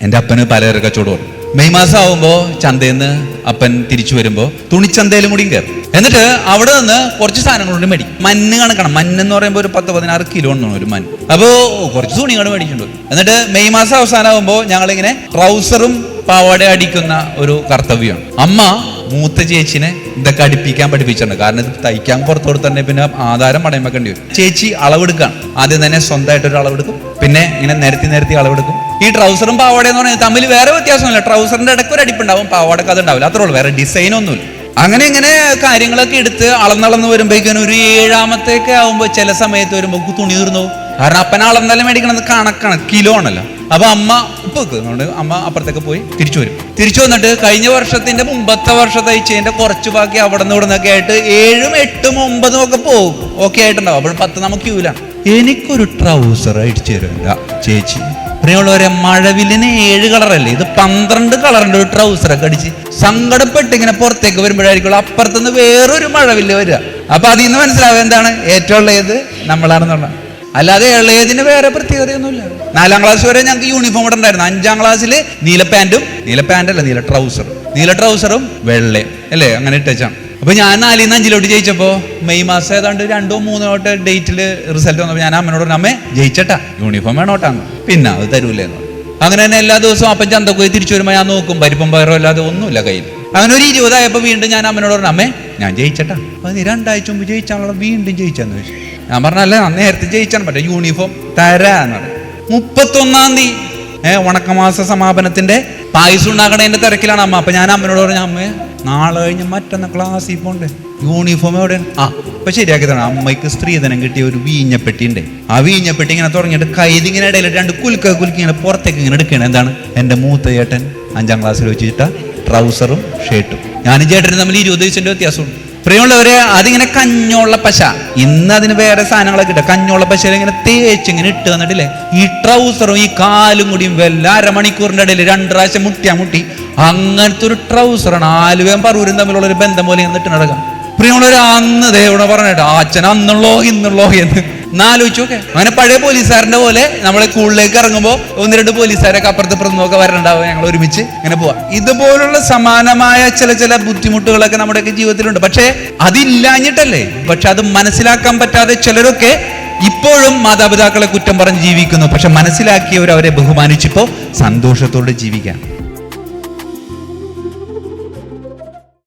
എൻ്റെ അപ്പന് പലചരക്ക് കച്ചവടം. മെയ് മാസം ആവുമ്പോൾ ചന്തയിൽ നിന്ന് അപ്പൻ തിരിച്ചു വരുമ്പോൾ തുണിച്ചന്തയിലും കൂടിയും കയറും. എന്നിട്ട് അവിടെ നിന്ന് കുറച്ച് സാധനങ്ങളോട് മേടിക്കും. മഞ്ഞ് കണക്കണം. മഞ്ഞെന്ന് പറയുമ്പോൾ ഒരു 10-16 കിലോ ഉണ്ടെന്ന് ഒരു മഞ്ഞ്. അപ്പോൾ കുറച്ച് തുണികൾ മേടിച്ചിട്ടുണ്ട്. എന്നിട്ട് മെയ് മാസം അവസാനം ആകുമ്പോൾ ഞങ്ങളിങ്ങനെ ട്രൗസറും പാവാട അടിക്കുന്ന ഒരു കർത്തവ്യമാണ്. അമ്മ മൂത്ത ചേച്ചിനെ ഇതൊക്കെ അടിപ്പിക്കാൻ പഠിപ്പിച്ചിട്ടുണ്ട്. കാരണം ഇത് തയ്ക്കാൻ പുറത്തോട് തന്നെ പിന്നെ ആധാരം പണയം വെക്കേണ്ടി വരും. ചേച്ചി അളവെടുക്കാൻ ആദ്യം തന്നെ സ്വന്തമായിട്ടൊരു അളവെടുക്കും. പിന്നെ ഇങ്ങനെ നിരത്തി അളവെടുക്കും. ഈ ട്രൗസറും പാവാട എന്ന് പറഞ്ഞാൽ തമ്മിൽ വേറെ വ്യത്യാസമൊന്നുമില്ല. ട്രൗസറിന്റെ ഇടയ്ക്ക് ഒരു അടിപ്പുണ്ടാവും, പാവാടക്ക് അത് ഉണ്ടാവില്ല. അത്രേ ഉള്ളൂ, വേറെ ഡിസൈനൊന്നുമില്ല. അങ്ങനെ ഇങ്ങനെ കാര്യങ്ങളൊക്കെ എടുത്ത് അളന്നളന്ന് വരുമ്പോഴേക്കും ഒരു 7ാമത്തേക്ക് ആവുമ്പോൾ ചില സമയത്ത് വരുമ്പോൾ തുണി തീർന്നു. കാരണം അപ്പന അളന്നെല്ലാം മേടിക്കണത് കണക്കാണ്, കിലോ ആണല്ലോ. അപ്പൊ അമ്മ ഉപ്പ് വെക്കുന്നുണ്ട്. അമ്മ അപ്പുറത്തേക്ക് പോയി തിരിച്ചു വരും. തിരിച്ചു വന്നിട്ട് കഴിഞ്ഞ വർഷത്തിന്റെ മുമ്പത്തെ വർഷം തയ്ച്ചതിന്റെ കുറച്ച് ബാക്കി അവിടെ നിന്ന് ഇവിടെ നിന്നൊക്കെ ആയിട്ട് 7, 8, 9 ഒക്കെ പോകും. ഓക്കെ ആയിട്ടുണ്ടാവും. അപ്പോൾ 10 നമുക്ക് ക്യൂലാണ്. എനിക്കൊരു ട്രൗസർ അടിച്ചു തരില്ല ചേച്ചി. പ്രിയമുള്ളവരെ, മഴവില്ലിന് 7 കളറല്ലേ, ഇത് 12 കളറിന്റെ ഒരു ട്രൗസറൊക്കെ അടിച്ച് സങ്കടപ്പെട്ട് ഇങ്ങനെ പുറത്തേക്ക് വരുമ്പോഴായിരിക്കും അപ്പുറത്തുനിന്ന് വേറൊരു മഴവില്ല് വരിക. അപ്പൊ അതിൽ നിന്ന് മനസ്സിലാവുക എന്താണ് ഏറ്റവും ഉള്ളത് നമ്മളാണെന്നുള്ള. അല്ലാതെ ഇളയതിന് വേറെ പ്രത്യേകതയൊന്നുമില്ല. 4ാം ക്ലാസ് വരെ ഞങ്ങൾക്ക് യൂണിഫോം ഇവിടെ ഉണ്ടായിരുന്നു. 5ാം ക്ലാസ്സിൽ നീല ട്രൗസറും വെള്ളയും അല്ലേ, അങ്ങനെ ഇട്ടാണ്. അപ്പൊ ഞാൻ 4ൽ നിന്ന് 5ലോട്ട് ജയിച്ചപ്പോ മെയ് മാസം ഏതാണ്ട് 2 3 തൊട്ട് ഡേറ്റിൽ റിസൾട്ട് വന്നപ്പോൾ ഞാൻ അമ്മനോട് പറഞ്ഞു, അമ്മേ ജയിച്ചട്ടാ, യൂണിഫോം വേണോട്ടാന്ന്. പിന്നെ അത് തരൂലേന്ന്. അങ്ങനെ തന്നെ എല്ലാ ദിവസവും അപ്പൻ ചന്തക്ക് പോയി തിരിച്ചു വരുമ്പോൾ ഞാൻ നോക്കും, പരിപ്പും പയറോ അല്ലാതെ ഒന്നുമില്ല കയ്യിൽ. അങ്ങനെ ഒരു 20 ആയപ്പോൾ വീണ്ടും ഞാൻ അമ്മനോട് പറഞ്ഞു, അമ്മേ ഞാൻ ജയിച്ചട്ടാ. അപ്പൊ നീ 2 ആഴ്ച മുമ്പ് ജയിച്ചാണല്ലോ, വീണ്ടും ജയിച്ചാന്ന് ചോദിച്ചു. ഞാൻ പറഞ്ഞല്ലേ, നേരത്തെ ജയിച്ചാണ്, മറ്റേ യൂണിഫോം തരാന്ന് പറഞ്ഞു. 31-ാം തീയതി ഉണക്കമാസ സമാപനത്തിന്റെ പായസം ഉണ്ടാക്കണതിന്റെ തിരക്കിലാണ് അമ്മ. അപ്പൊ ഞാൻ അമ്മനോട് പറഞ്ഞു, അമ്മേ നാളെ കഴിഞ്ഞ് മറ്റന്നാ ക്ലാസ്സിൽ പോണ്ടേ, യൂണിഫോം എവിടെയാണ്? അപ്പൊ ശരിയാക്കി തരണം. അമ്മയ്ക്ക് സ്ത്രീധനം കിട്ടിയ ഒരു വീഞ്ഞപ്പെട്ടി ഉണ്ട്. ആ വീഞ്ഞപ്പെട്ടി ഇങ്ങനെ തുടങ്ങിയിട്ട് കൈതിങ്ങനെ ഇടയിൽ 2 കുലുക്കി ഇങ്ങനെ പുറത്തേക്ക് ഇങ്ങനെ എടുക്കണം. എന്താണ്? എൻ്റെ മൂത്ത ചേട്ടൻ 5ാം ക്ലാസ്സിൽ വെച്ചിട്ട ട്രൗസറും ഷർട്ടും ഞാനും ചേട്ടനും തമ്മിൽ 20 ദിവസത്തിന്റെ വ്യത്യാസമുണ്ട്. പ്രിയമുള്ളവരെ, അതിങ്ങനെ കഞ്ഞോള്ള പശ, ഇന്ന് അതിന് വേറെ സാധനങ്ങളൊക്കെ ഇട്ട കഞ്ഞോള്ള പശ ഇങ്ങനെ തേച്ച് ഇങ്ങനെ ഇട്ട് തന്നിട്ടില്ലേ, ഈ ട്രൗസറും ഈ കാലും കൂടിയും വല്ല അരമണിക്കൂറിന്റെ ഇടയിൽ 2 പ്രാവശ്യം മുട്ടി അങ്ങനത്തെ ഒരു ട്രൗസറാണ്. ആലുവയും പറൂരും തമ്മിലുള്ള ഒരു ബന്ധം പോലെ ഇട്ട് നടക്കാം. പ്രിയമുള്ളവർ, അന്ന് ദേവിടെ പറഞ്ഞിട്ട് അച്ഛൻ അന്നുള്ളോ ഇന്നുള്ളോ എന്ന് ആലോചിച്ചു നോക്കെ. അങ്ങനെ പഴയ പോലീസുകാരന്റെ പോലെ നമ്മളെ സ്കൂളിലേക്ക് ഇറങ്ങുമ്പോൾ 1-2 പോലീസുകാരൊക്കെ അപ്പുറത്ത് വരണ്ടാവുക, ഞങ്ങൾ ഒരുമിച്ച് ഇങ്ങനെ പോവാം. ഇതുപോലുള്ള സമാനമായ ചില ബുദ്ധിമുട്ടുകളൊക്കെ നമ്മുടെയൊക്കെ ജീവിതത്തിലുണ്ട്. പക്ഷേ അതില്ലാഞ്ഞിട്ടല്ലേ, പക്ഷെ അത് മനസ്സിലാക്കാൻ പറ്റാതെ ചിലരൊക്കെ ഇപ്പോഴും മാതാപിതാക്കളെ കുറ്റം പറഞ്ഞ് ജീവിക്കുന്നു. പക്ഷെ മനസ്സിലാക്കിയവർ അവരെ ബഹുമാനിച്ചപ്പോൾ സന്തോഷത്തോടെ ജീവിക്കാം.